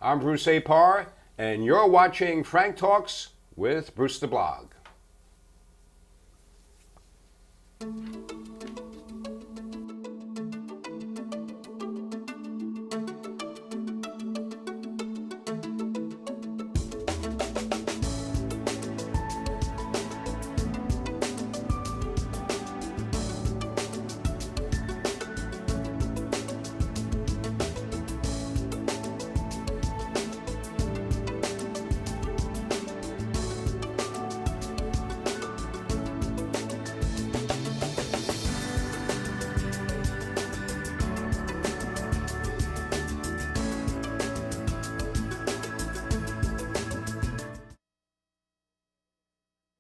I'm Bruce Apar, and you're watching Frank Talks with Bruce the Blog.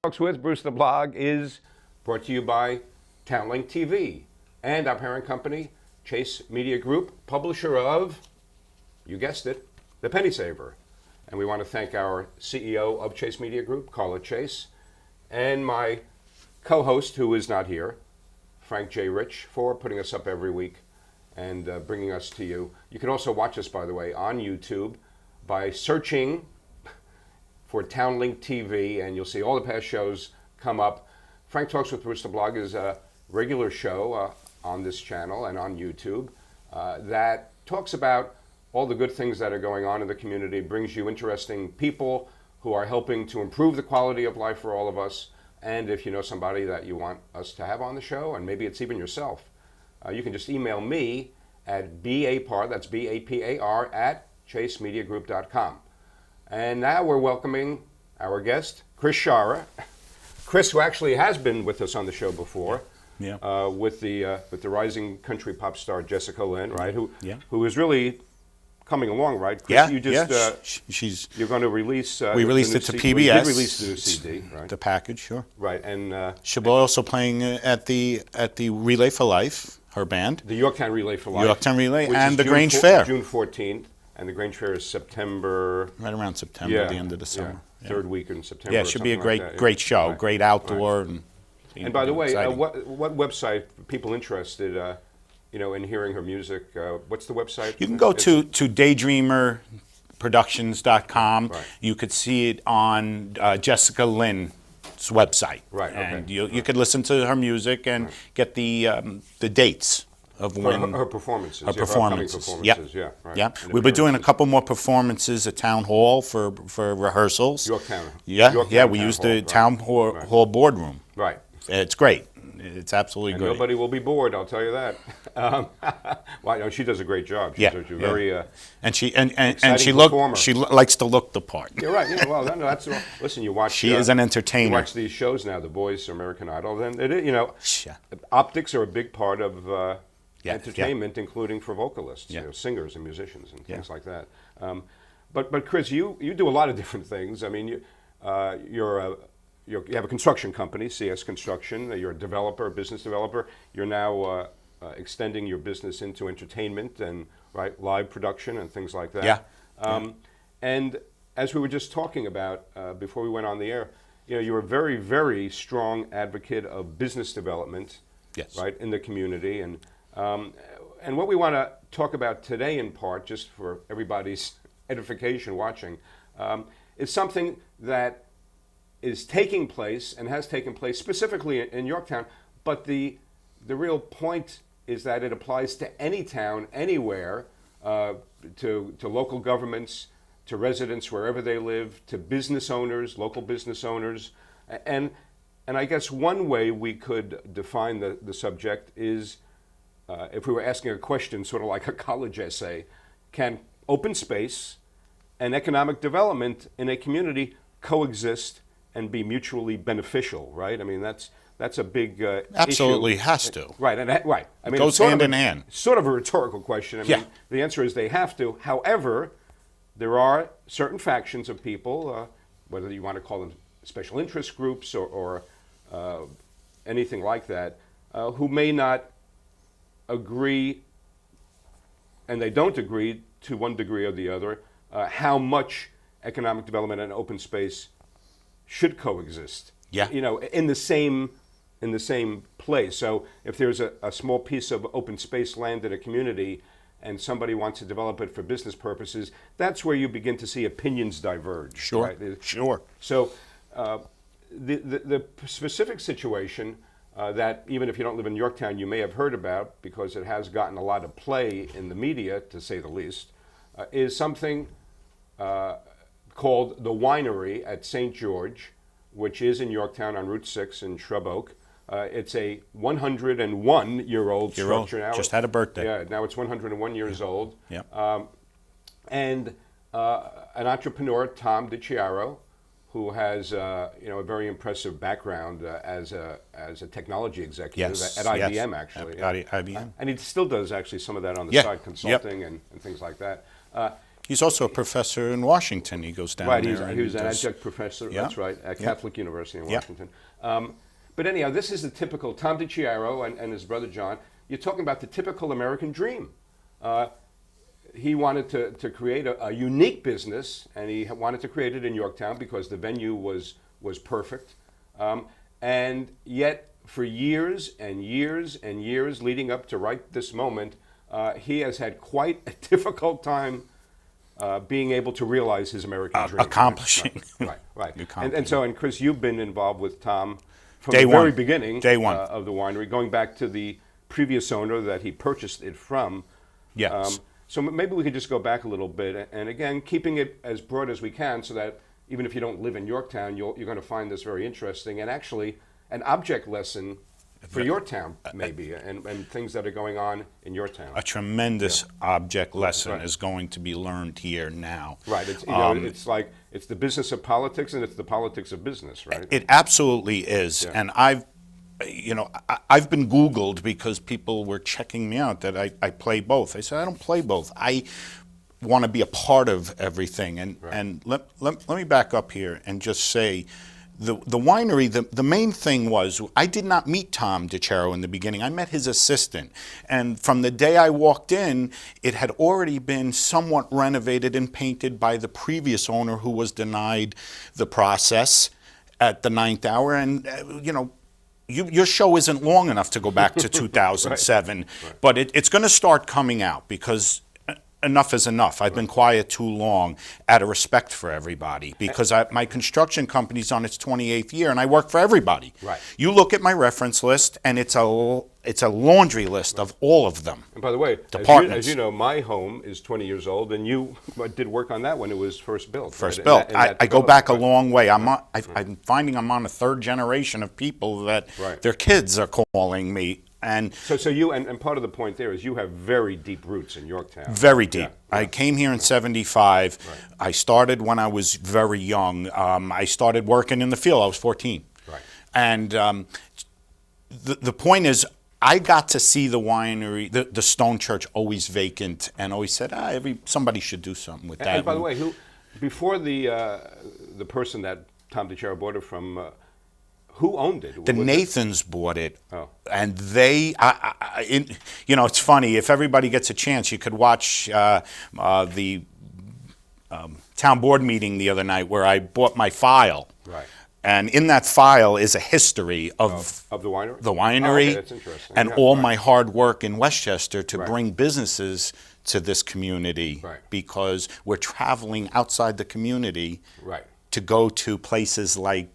Talks with Bruce the Blog is brought to you by Townlink TV and our parent company, Chase Media Group, publisher of, you guessed it, The Penny Saver. And we want to thank our CEO of Chase Media Group, Carla Chase, and my co-host, who is not here, Frank J. Rich, for putting us up every week and bringing us to you. You can also watch us, by the way, on YouTube by searching for Townlink TV, and you'll see all the past shows come up. Frank Talks with Bruce the Blog is a regular show on this channel and on YouTube that talks about all the good things that are going on in the community, brings you interesting people who are helping to improve the quality of life for all of us. And if you know somebody that you want us to have on the show, and maybe it's even yourself, you can just email me at bapar, that's B-A-P-A-R, at chasemediagroup.com. And now we're welcoming our guest, Chris Sciarra. Chris, who actually has been with us on the show before, with the rising country pop star Jessica Lynn, right? Who is really coming along, right? Chris, Yeah, you just, you're going to release. We released it to PBS. You did release the new CD, right? The package, sure. Right, and she'll be also playing at the Relay for Life, her band. The Yorktown Relay for Life. Yorktown Relay and the Grange Fair. June 14th. And the Grange Fair is September. Right around September, the end of the summer. Yeah. Third week in September. Yeah, it should be a great show, right. great outdoor. Right. And by the way, what website, for people interested, in hearing her music, what's the website? You can go to daydreamerproductions.com. Right. You could see it on Jessica Lynn's website. Right, okay. And you could listen to her music and get the dates of when her performances. Her performances. Yeah, right. Yeah. We'll be doing a couple more performances at Town Hall for rehearsals. Yorktown. Yeah. We use the Town Hall boardroom. Right. It's great. It's absolutely great. Nobody will be bored, I'll tell you that. Well, no, she does a great job. She's very and she likes to look the part. You're right. Yeah. Well, that's listen. You watch. She is an entertainer. You watch these shows now, The Voice, American Idol. Then optics are a big part of entertainment, including for vocalists, singers and musicians and things like that. But Chris, you do a lot of different things. I mean, you have a construction company, CS Construction. You're a developer, a business developer. You're now extending your business into entertainment and live production and things like that. And as we were just talking about before we went on the air, you're a very, very strong advocate of business development, right, in the community. And what we want to talk about today, in part, just for everybody's edification watching, is something that is taking place and has taken place specifically in Yorktown, but the real point is that it applies to any town, anywhere, to local governments, to residents wherever they live, to business owners, local business owners. And I guess one way we could define the subject is, if we were asking a question sort of like a college essay, can open space and economic development in a community coexist and be mutually beneficial, right? I mean, that's a big absolutely issue. Has to. Right, right. I mean, it goes hand in hand. Sort of a rhetorical question. I mean, the answer is they have to. However, there are certain factions of people, whether you want to call them special interest groups or anything like that, who may not agree, and they don't agree to one degree or the other, how much economic development and open space should coexist. In the same place. So if there's a small piece of open space land in a community, and somebody wants to develop it for business purposes, that's where you begin to see opinions diverge. Sure, Right? sure. So the specific situation that even if you don't live in Yorktown, you may have heard about because it has gotten a lot of play in the media, to say the least, is something called the Winery at St. George, which is in Yorktown on Route 6 in Shrub Oak. It's a 101-year-old structure now. Just had a birthday. Yeah, now it's 101 years old. Yeah. And an entrepreneur, Tom DiCiaro, who has a very impressive background as a technology executive at IBM, actually. At IBM. And he still does actually some of that on the Yeah. side, consulting and things like that. He's also a professor in Washington. He goes down Right, there. he was an adjunct professor, that's right, at Catholic University in Washington. But anyhow, this is the typical Tom DiCiaro and his brother John. You're talking about the typical American dream. He wanted to create a unique business, and he wanted to create it in Yorktown because the venue was perfect. And yet, for years and years and years leading up to right this moment, he has had quite a difficult time being able to realize his American dream. Accomplishing. Right. And Chris, you've been involved with Tom from Day the one. very beginning Day one. Of the winery, going back to the previous owner that he purchased it from. Yes. So maybe we could just go back a little bit, and again, keeping it as broad as we can so that even if you don't live in Yorktown, you're going to find this very interesting and actually an object lesson for your town, maybe, and things that are going on in your town. A tremendous object lesson is going to be learned here now. Right. It's like it's the business of politics and it's the politics of business, right? It absolutely is. And I've been Googled because people were checking me out that I play both. I said, I don't play both. I want to be a part of everything. And let me back up here and just say, the winery, the main thing was, I did not meet Tom DiCiaro in the beginning. I met his assistant. And from the day I walked in, it had already been somewhat renovated and painted by the previous owner who was denied the process at the 9th hour. And, your show isn't long enough to go back to 2007, Right. but it's going to start coming out because enough is enough. I've been quiet too long out of respect for everybody because my construction company's on its 28th year and I work for everybody. Right. You look at my reference list and it's a laundry list of all of them. And by the way, Departments. as you know, my home is 20 years old, and you did work on that when it was first built. First right? built. And that I go back a development, long way. I'm finding I'm on a third generation of people that their kids are calling me. And so you and part of the point there is you have very deep roots in Yorktown. Very deep. Yeah. I came here in '75. Right. I started when I was very young. I started working in the field. I was 14. Right. And the point is, I got to see the winery, the Stone Church, always vacant, and always said, somebody should do something with that. And by the way, before the person that Tom DiCiaro bought it from, who owned it? The Nathans bought it, Oh. and they, it's funny. If everybody gets a chance, you could watch the town board meeting the other night where I bought my file. Right. And in that file is a history of the winery. the winery, okay, that's interesting. and Yeah, all right. my hard work in Westchester to Right. bring businesses to this community, Right. because we're traveling outside the community Right. to go to places like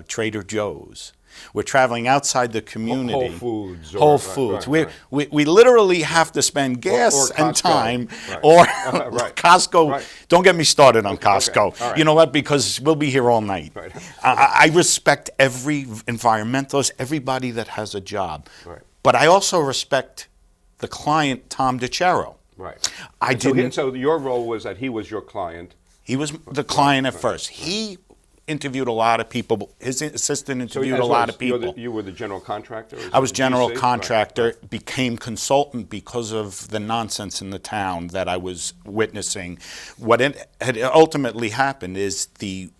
Trader Joe's. We're traveling outside the community. Whole Foods. Whole Foods. We literally have to spend gas or and Costco. time, Right. or Right. Costco. Right. Don't get me started on Costco. Okay. All right. You know what? Because we'll be here all night. Right. I respect every environmentalist, everybody that has a job. Right. But I also respect the client, Tom DiCiaro. Right. I didn't. So your role was that he was your client. He was the client at first. He interviewed a lot of people. His assistant interviewed a lot of people. You were the general contractor? I was general GC? contractor, Right. became consultant because of the nonsense in the town that I was witnessing. What had ultimately happened is the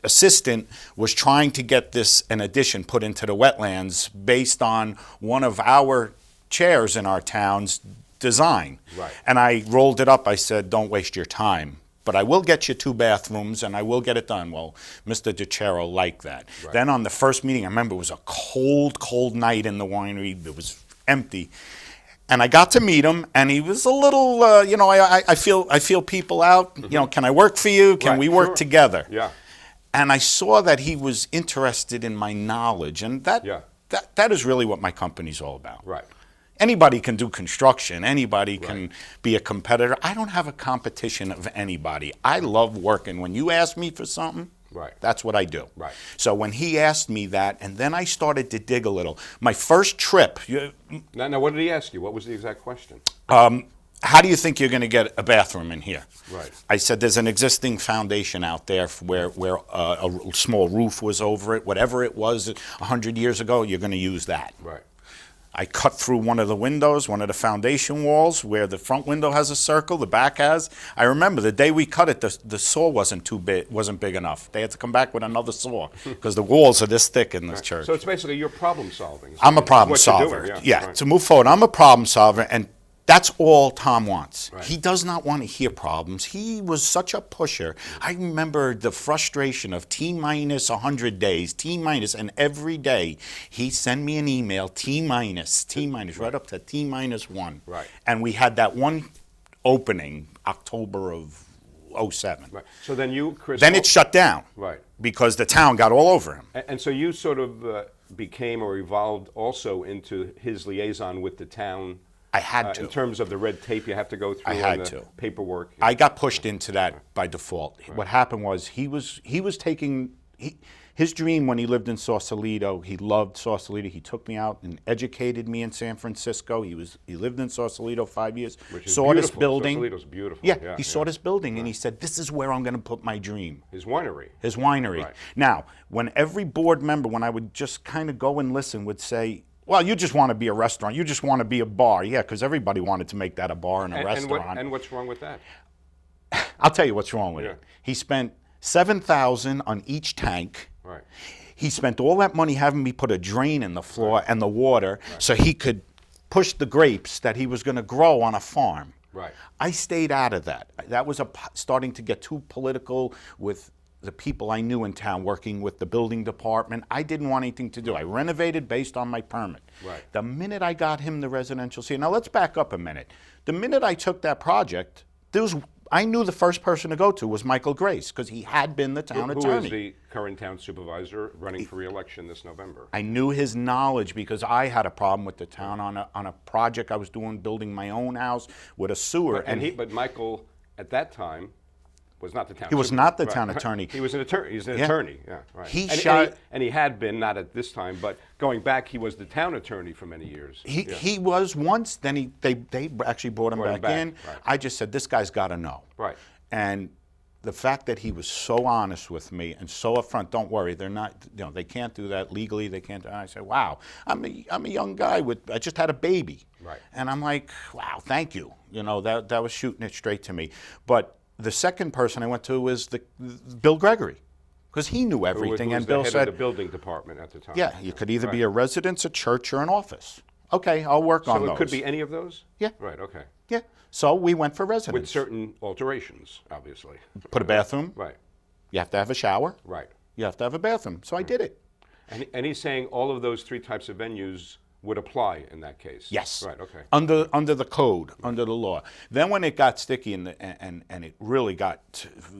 assistant was trying to get an addition put into the wetlands based on one of our chairs in our town's design. Right. And I rolled it up. I said, don't waste your time. But I will get you 2 bathrooms, and I will get it done. Well, Mr. DiCiaro liked that. Right. Then on the first meeting, I remember it was a cold, cold night in the winery. It was empty. And I got to meet him, and he was a little, you know, I feel people out. You know, can I work for you? Can we work together? Yeah. And I saw that he was interested in my knowledge, and that is really what my company's all about. Right. Anybody can do construction. Anybody can be a competitor. I don't have a competition of anybody. I love working. When you ask me for something, that's what I do. Right. So when he asked me that, and then I started to dig a little. My first trip. Now, what did he ask you? What was the exact question? How do you think you're going to get a bathroom in here? Right. I said there's an existing foundation out there where a small roof was over it. Whatever it was 100 years ago, you're going to use that. Right. I cut through one of the windows, one of the foundation walls, where the front window has a circle, the back has. I remember the day we cut it, the saw wasn't big enough. They had to come back with another saw because the walls are this thick in this church. So it's basically your problem solving. I'm a problem solver. To move forward, I'm a problem solver, and that's all Tom wants. He does not want to hear problems. He was such a pusher. I remember the frustration of T-minus 100 days, T-minus, and every day he'd send me an email, T-minus, right up to T-minus 1. Right. And we had that one opening, October of 07. Right. So then you, Chris... Then it shut down. Right. Because the town got all over him. And so you sort of became or evolved also into his liaison with the town. I had to. In terms of the red tape you have to go through. I had and the to. paperwork. I got pushed into that by default. What happened was he was taking his dream when he lived in Sausalito. He loved Sausalito. He took me out and educated me in San Francisco. He lived in Sausalito 5 years. Which is saw beautiful. this building. Sausalito's beautiful. Yeah, he saw this building and he said, "This is where I'm going to put my dream." His winery. His winery. Right. Now, when every board member, when I would just kind of go and listen, would say, "Well, you just want to be a restaurant. You just want to be a bar." Yeah, because everybody wanted to make that a bar and a restaurant. And what's wrong with that? I'll tell you what's wrong with it. He spent $7,000 on each tank. Right. He spent all that money having me put a drain in the floor and the water so he could push the grapes that he was going to grow on a farm. Right. I stayed out of that. That was starting to get too political with the people I knew in town working with the building department. I didn't want anything to do. I renovated based on my permit. Right. The minute I got him the residential C, now let's back up a minute. The minute I took that project, I knew the first person to go to was Michael Grace because he had been the town attorney. Who is the current town supervisor running for re-election this November? I knew his knowledge because I had a problem with the town on a project I was doing, building my own house with a sewer. But Michael, at that time, was not the town. He was not the town attorney. He was an attorney. He's an attorney. Yeah, right. And he had been, not at this time, but going back, he was the town attorney for many years. He was once. Then they actually brought him back in. Right. I just said, this guy's got to know. Right. And the fact that he was so honest with me and so upfront, don't worry, they're not. You know, they can't do that legally. They can't. And I said, wow, I'm a young guy I just had a baby. Right. And I'm like, wow, thank you. You know, that was shooting it straight to me. But the second person I went to was Bill Gregory, because he knew everything. And Bill said, of the building department at the time. Yeah, you could either be a residence, a church, or an office. Okay, I'll work on those. So it could be any of those? Yeah. Right, okay. Yeah, so we went for residence. With certain alterations, obviously. Put a bathroom. Right. You have to have a shower. Right. You have to have a bathroom. So I did it. And he's saying all of those three types of venues would apply in that case. Yes. Right. Okay. Under the code, under the law. Then when it got sticky and it really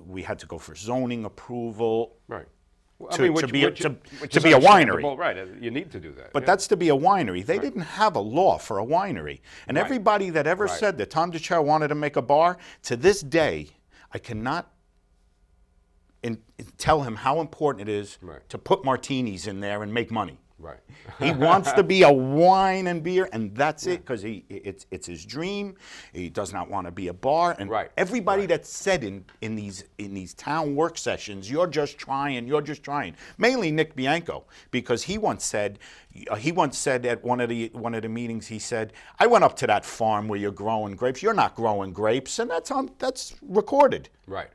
we had to go for zoning approval. Right. Well, to be a winery. winery. Right. You need to do that. But that's to be a winery. They didn't have a law for a winery. And everybody that ever said that Tom DeChara wanted to make a bar, to this day, I cannot tell him how important it is to put martinis in there and make money. Right. He wants to be a wine and beer, and that's it, because it's his dream. He does not want to be a bar. And everybody that said in these town work sessions, you're just trying. Mainly Nick Bianco, because he once said at one of the meetings, he said, "I went up to that farm where you're growing grapes. You're not growing grapes," and that's recorded. Right.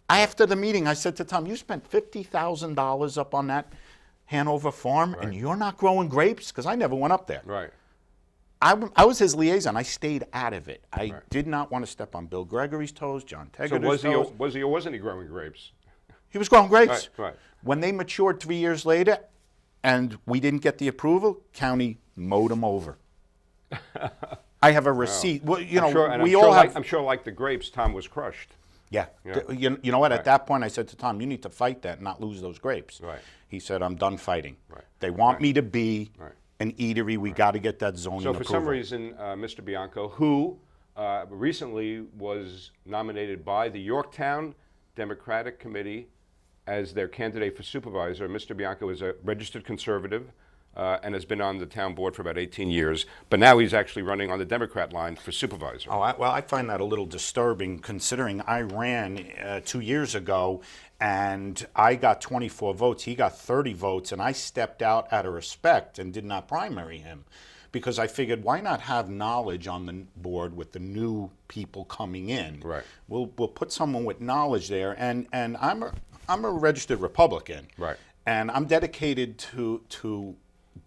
After the meeting, I said to Tom, "You spent $50,000 up on that Hanover farm, and you're not growing grapes?" Because I never went up there. Right. I was his liaison. I stayed out of it. I did not want to step on Bill Gregory's toes, John Tegeter's toes. So was he or wasn't he growing grapes? He was growing grapes. Right. When they matured 3 years later, and we didn't get the approval, county mowed them over. I have a receipt. Well, you know, I'm sure, and we all have. I'm sure, like the grapes, Tom was crushed. Yeah. Yeah. You know what? Right. At that point, I said to Tom, you need to fight that and not lose those grapes. Right. He said, I'm done fighting. Right. They want me to be Right. an eatery. We got to get that zoning So for approval. some reason, Mr. Bianco, who recently was nominated by the Yorktown Democratic Committee as their candidate for supervisor, Mr. Bianco is a registered conservative and has been on the town board for about 18 years, but now he's actually running on the Democrat line for supervisor. Oh, well, I find that a little disturbing considering I ran 2 years ago and I got 24 votes. He got 30 votes, and I stepped out of respect and did not primary him because I figured, why not have knowledge on the board with the new people coming in? Right. We'll put someone with knowledge there, and I'm a registered Republican. Right. And I'm dedicated to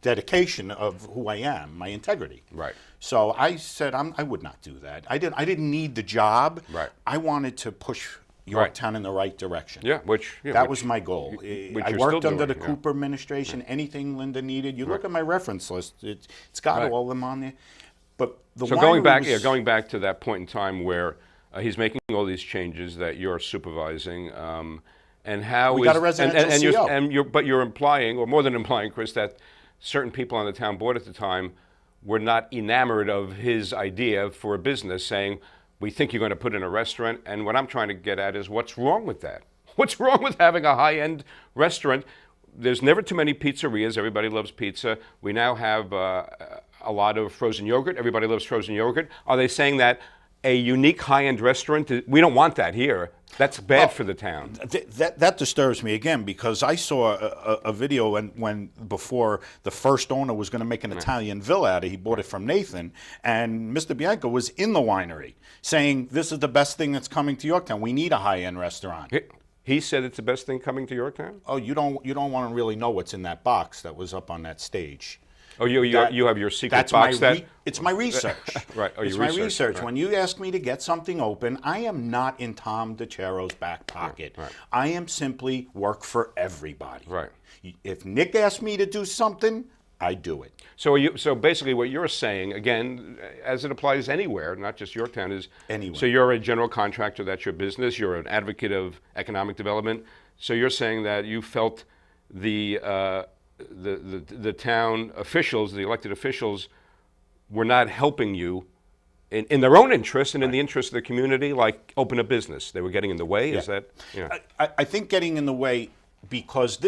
dedication of who I am, my integrity. Right. So I said I would not do that. I didn't need the job. Right. I wanted to push Yorktown in the right direction. Yeah, that was my goal. which I you're worked still under the doing, Cooper administration. Anything Linda needed, you look at my reference list. It's got Right. all of them on there. But the So going back to that point in time where he's making all these changes that you're supervising, and how We got a residential CO. But you're implying, or more than implying, Chris, that certain people on the town board at the time were not enamored of his idea for a business, saying, we think you're going to put in a restaurant. And what I'm trying to get at is, what's wrong with that? What's wrong with having a high-end restaurant? There's never too many pizzerias. Everybody loves pizza. We now have a lot of frozen yogurt. Everybody loves frozen yogurt. Are they saying that a unique high-end restaurant, we don't want that here? That's bad for the town. That disturbs me again, because I saw a video when before the first owner was going to make an Italian villa out of it. He bought it from Nathan, and Mr. Bianco was in the winery saying, this is the best thing that's coming to Yorktown. We need a high-end restaurant. He said it's the best thing coming to Yorktown? Oh, you don't want to really know what's in that box that was up on that stage. Oh, you have your secret box it's my research. Right. Oh, it's your my research. research. Right. When you ask me to get something open, I am not in Tom DeCero's back pocket. Right. I am simply work for everybody. Right. If Nick asks me to do something, I do it. So basically what you're saying, again, as it applies anywhere, not just Yorktown, is Anywhere. So you're a general contractor, that's your business, you're an advocate of economic development. So you're saying that you felt the town officials, the elected officials, were not helping you in their own interest and in the interest of the community, like open a business. They were getting in the way. Is that? Yeah. I think getting in the way because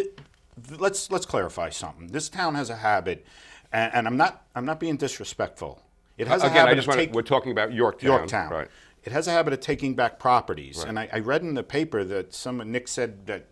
let's clarify something. This town has a habit, and I'm not being disrespectful. It has a habit we're talking about Yorktown. Yorktown. Right. It has a habit of taking back properties, Right. and I read in the paper that Nick said that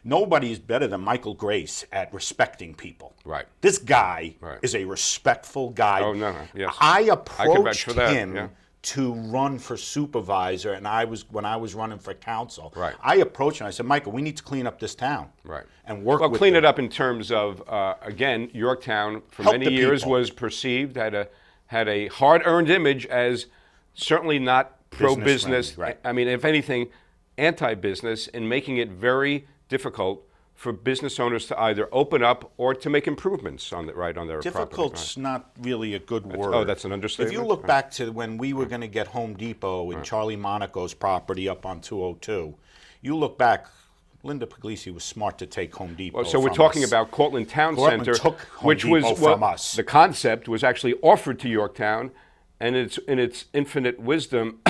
nobody is better than Michael Grace at respecting people. Right. This guy Right. is a respectful guy. Oh, no, yes. I I can vouch approached for that, him yeah. to run for supervisor, and when I was running for council. Right. I approached him. I said, Michael, we need to clean up this town. Right. And work Well, with clean them. it up in terms of, again, Yorktown for Help many the years people. was perceived, had a hard-earned image as certainly not pro-business. Business-friendly, right. I mean, if anything, anti-business, and making it very difficult for business owners to either open up or to make improvements on their property. Difficult's not really a good word. oh, that's an understatement? If you look back to when we were going to get Home Depot and Charlie Monaco's property up on 202, you look back, Linda Puglisi was smart to take Home Depot. Well, so we're from talking us. about Cortland Town Cortland Center, took Home which was Depot from us. The concept was actually offered to Yorktown, and in its infinite wisdom,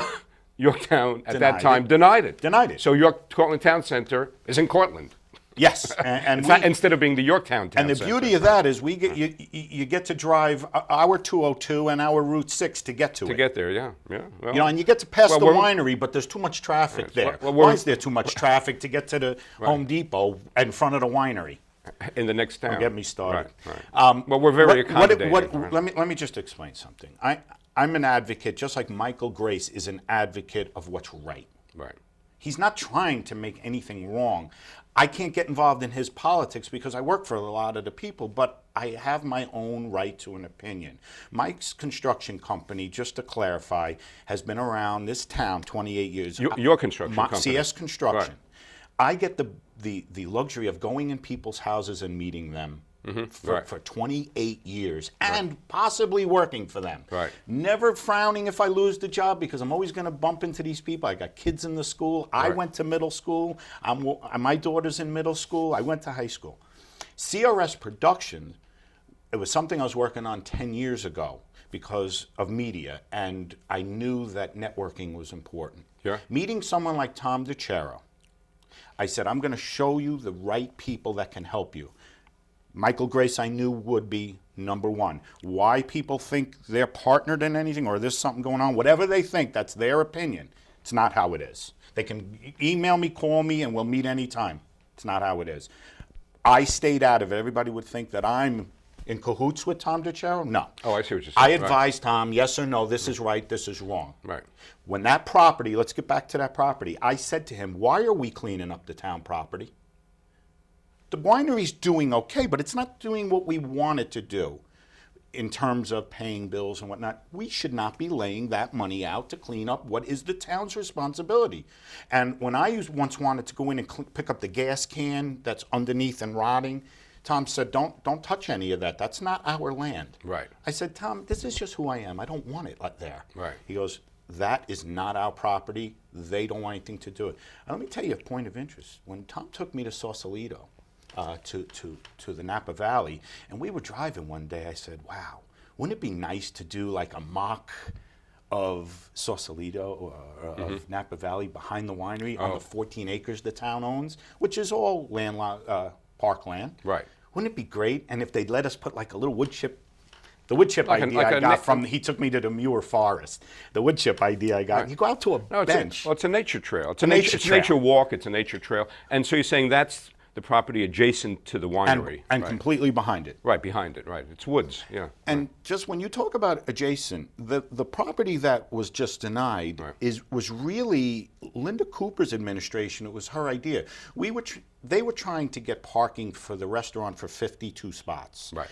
Yorktown at that time denied it. Denied it. So Cortland Town Center is in Cortland. Yes, and Instead of being the Yorktown Town and the Center. beauty of that is we get you get to drive our 202 and our Route 6 to get to it. To get there, yeah. Well, You know, and you get to pass Well, the we're- winery, but there's too much traffic there. Well, Why is there too much traffic to get to the Home Depot in front of the winery? in the next town. Don't get me started. Right. Well, we're very accommodating. Right. Let me just explain something. I'm an advocate, just like Michael Grace is an advocate of what's right. Right. He's not trying to make anything wrong. I can't get involved in his politics because I work for a lot of the people, but I have my own right to an opinion. Mike's construction company, just to clarify, has been around this town 28 years. Your construction company. CS Construction. Right. I get the luxury of going in people's houses and meeting them for 28 years and possibly working for them. Right. Never frowning if I lose the job because I'm always going to bump into these people. I got kids in the school. I went to middle school. My daughter's in middle school. I went to high school. CRS Productions, it was something I was working on 10 years ago because of media, and I knew that networking was important. Yeah. Meeting someone like Tom DiCero, I said, I'm going to show you the right people that can help you. Michael Grace I knew would be number one. Why people think they're partnered in anything or there's something going on, whatever they think, that's their opinion. It's not how it is. They can email me, call me, and we'll meet anytime. It's not how it is. I stayed out of it. Everybody would think that I'm in cahoots with Tom DiCero. No. Oh, I see what you're saying. I advised Tom, yes or no, this is right, this is wrong. Right. When that property, let's get back to that property, I said to him, why are we cleaning up the town property? The winery's doing okay, but it's not doing what we want it to do in terms of paying bills and whatnot. We should not be laying that money out to clean up what is the town's responsibility. And when I once wanted to go in and pick up the gas can that's underneath and rotting, Tom said, don't touch any of that. That's not our land. Right. I said, Tom, this is just who I am. I don't want it there. Right. He goes, that is not our property. They don't want anything to do it. And let me tell you a point of interest. When Tom took me to Sausalito, to the Napa Valley, and we were driving one day, I said, wow, wouldn't it be nice to do like a mock of Sausalito or of Napa Valley behind the winery on the 14 acres the town owns, which is all parkland. Right. Wouldn't it be great? And if they'd let us put like a little wood chip, the wood chip idea I got from, he took me to the Muir Forest. The wood chip idea I got, you go out to a bench. It's a nature trail. It's a nature walk, it's a nature trail. And so you're saying that's the property adjacent to the winery. And completely behind it. Right, behind it, right. It's woods, yeah. And just when you talk about adjacent, the property that was just denied was really Linda Cooper's administration. It was her idea. They were trying to get parking for the restaurant for 52 spots. Right.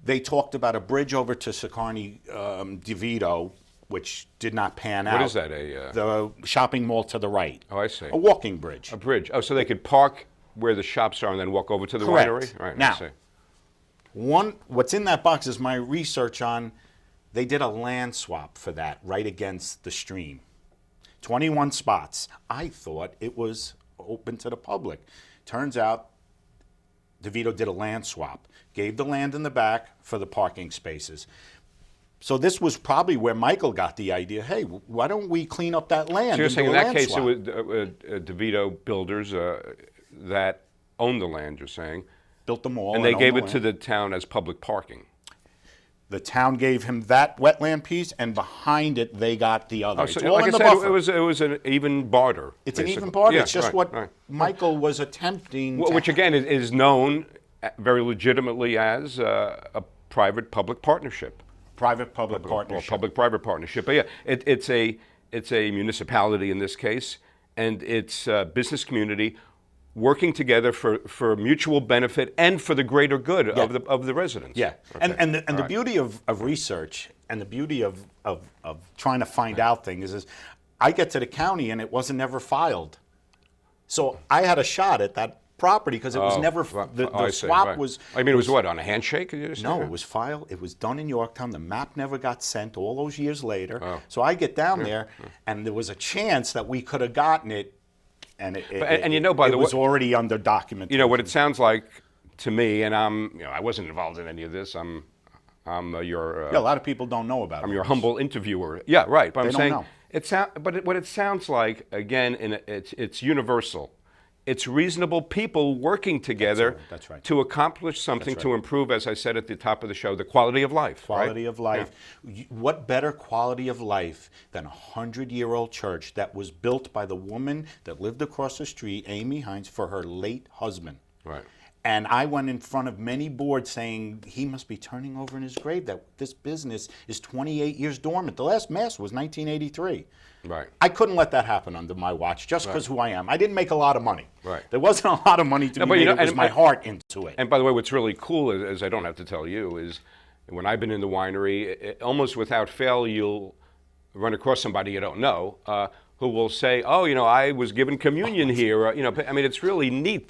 They talked about a bridge over to Sicarni DeVito, which did not pan out. What is that? The shopping mall to the right. Oh, I see. A walking bridge. A bridge. Oh, so they could park where the shops are and then walk over to the Correct. winery? Right. Now, I see. what's in that box is my research on, they did a land swap for that right against the stream. 21 spots. I thought it was open to the public. Turns out DeVito did a land swap, gave the land in the back for the parking spaces. So this was probably where Michael got the idea, hey, why don't we clean up that land? So you're saying in that case swap? it was DeVito builders that owned the land, you're saying. Built the mall. And they gave it to the town as public parking. The town gave him that wetland piece, and behind it, they got the other. Oh, it's so, all like in I the said, buffer. it was an even barter. It's basically. an even barter. Yeah, it's just what Michael was attempting to... Which, again, is known very legitimately as a private-public partnership. Private-public partnership. Or public-private partnership. But yeah, it's a municipality in this case, and it's a business community working together for mutual benefit and for the greater good of the residents. Yeah, okay. and the beauty of research and the beauty of trying to find out things is I get to the county and it wasn't never filed. So I had a shot at that property because it was never, the swap was... I mean, it was what, on a handshake? No, it was filed. It was done in Yorktown. The map never got sent all those years later. So I get down there and there was a chance that we could have gotten it. And it was already under documentation. You know what it sounds like to me, and I wasn't involved in any of this. I'm your. A lot of people don't know about it. I'm your humble interviewer. Yeah, right. But they I'm don't saying know. What it sounds like again, it's universal. It's reasonable people working together That's right. to accomplish something to improve, as I said at the top of the show, the quality of life. Quality of life. Yeah. What better quality of life than a 100-year-old church that was built by the woman that lived across the street, Amy Hines, for her late husband. Right. And I went in front of many boards saying he must be turning over in his grave, that this business is 28 years dormant. The last mass was 1983. Right. I couldn't let that happen under my watch just because who I am. I didn't make a lot of money. Right. There wasn't a lot of money to be made. It was my heart into it. And by the way, what's really cool, is I don't have to tell you, is when I've been in the winery, almost without fail, you'll run across somebody you don't know who will say, oh, I was given communion here. I mean, it's really neat,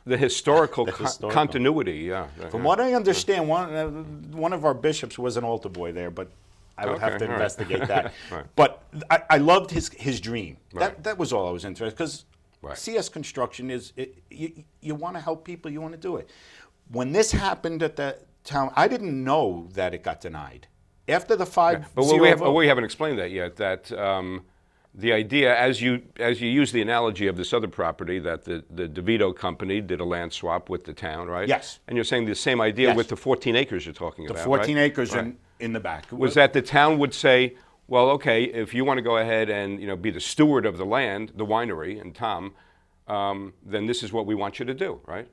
the historical, historical. continuity. Yeah. From what I understand, one of our bishops was an altar boy there, but I would have to all right. investigate that. Right. But I loved his dream. Right. That was all I was interested, because Right. CS Construction you want to help people, you want to do it. When this happened at the town, I didn't know that it got denied. After the 5-0 But we haven't explained that yet. That the idea, as you use the analogy of this other property, that the DeVito company did a land swap with the town, right? Yes. And you're saying the same idea Yes. with the 14 acres you're talking the about, 14 right? acres Right. in the back. Was that the town would say, well, okay, if you want to go ahead and be the steward of the land, the winery, and Tom, then this is what we want you to do, right?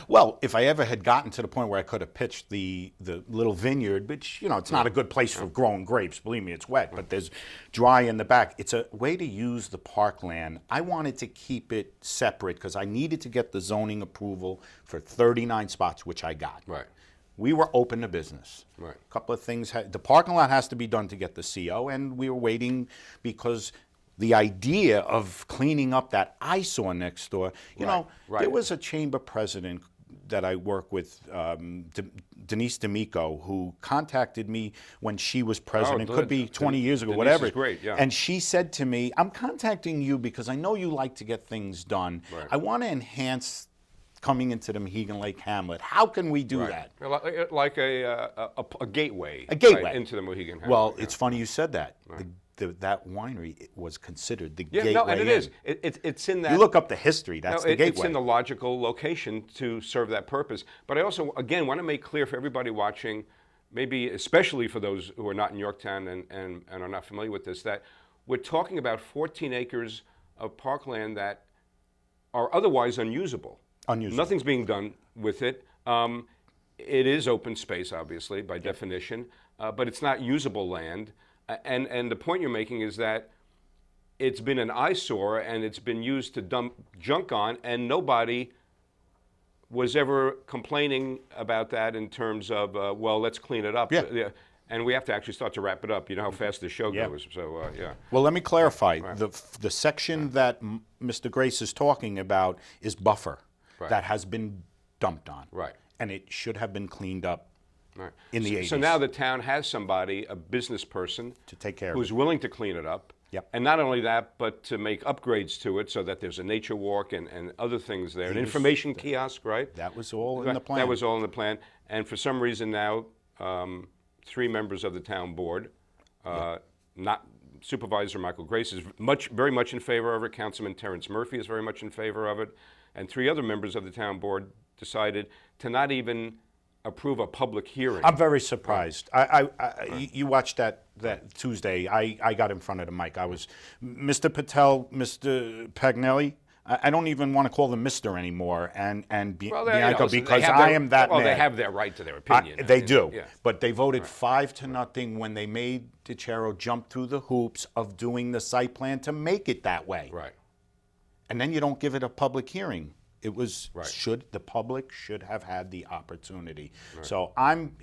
Well, if I ever had gotten to the point where I could have pitched the little vineyard, which, it's not a good place for growing grapes. Believe me, it's wet, but there's dry in the back. It's a way to use the parkland. I wanted to keep it separate because I needed to get the zoning approval for 39 spots, which I got. Right. We were open to business. Right. A couple of things. The parking lot has to be done to get the CO, and we were waiting because the idea of cleaning up that eyesore next door, Right. there was a chamber president that I work with, Denise D'Amico, who contacted me when she was president. good. Could be 20 years ago, Denise whatever. is great, yeah. And she said to me, I'm contacting you because I know you like to get things done. Right. I want to enhance coming into the Mohegan Lake Hamlet. How can we do that? Like a gateway. A gateway. Right, into the Mohegan Hamlet. Well, yeah. it's funny you said that. That winery was considered the Yeah, gateway. no, and it in. is. It's in that. You look up the history. That's the gateway. It's in the logical location to serve that purpose. But I also, again, want to make clear for everybody watching, maybe especially for those who are not in Yorktown and are not familiar with this, that we're talking about 14 acres of parkland that are otherwise unusable. Nothing's being done with it. It is open space, obviously, by definition, but it's not usable land. And the point you're making is that it's been an eyesore and it's been used to dump junk on, and nobody was ever complaining about that in terms of, well, let's clean it up. Yeah. And we have to actually start to wrap it up. You know how fast the show Yeah. goes. So, yeah. Well, let me clarify. The section that Mr. Grace is talking about is buffer that has been dumped on. Right. And it should have been cleaned up Right. in the 80s. So now the town has somebody, a business person, to take care of who's it. willing to clean it up. Yep. And not only that, but to make upgrades to it so that there's a nature walk and other things there. An information kiosk, right? That was all in the plan. That was all in the plan. And for some reason now, 3 members of the town board, not Supervisor Michael Grace is very much in favor of it. Councilman Terrence Murphy is very much in favor of it. And 3 other members of the town board decided to not even approve a public hearing. I'm very surprised. You watched that Tuesday. I got in front of the mic. I was Mr. Patel, Mr. Pagnelli. I don't even want to call them Mr. anymore, and Bianco, because I am that man. Well, they have their right to their opinion. They do, Yeah. but they voted 5-0 when they made DeCero jump through the hoops of doing the site plan to make it that way. Right. And then you don't give it a public hearing. It was Right. the public should have had the opportunity. Right. So I'm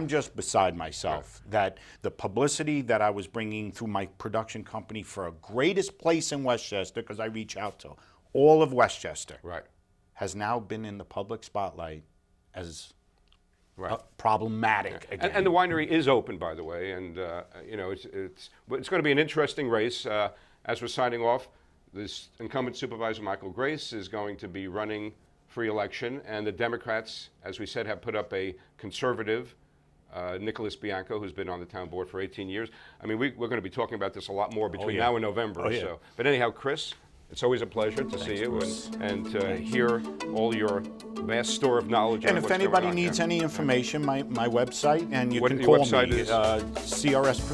just beside myself that the publicity that I was bringing through my production company for a greatest place in Westchester, because I reach out to all of Westchester, Right. has now been in the public spotlight as Right. problematic again. And the winery is open, by the way, and it's going to be an interesting race. As we're signing off, this incumbent Supervisor Michael Grace is going to be running for election, and the Democrats, as we said, have put up a conservative, Nicholas Bianco, who's been on the town board for 18 years. I mean, we're going to be talking about this a lot more between now and November. So, but anyhow, Chris, it's always a pleasure to see you and to hear all your vast store of knowledge. And on if what's anybody going on needs here. any information, my website, and you What can your call website me, is?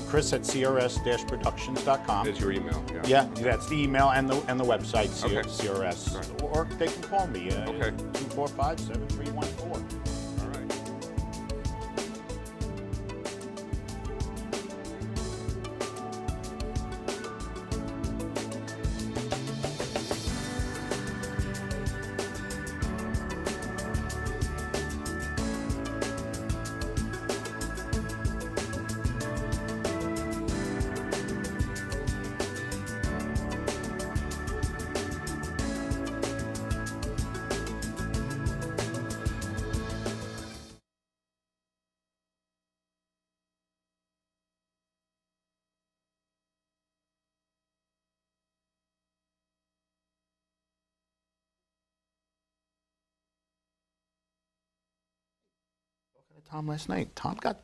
Chris at crs-productions.com. Is your email? Yeah, that's the email and the website, Okay. CRS. Right. Or they can call me, Okay. 245-7314. Tom last night. Tom got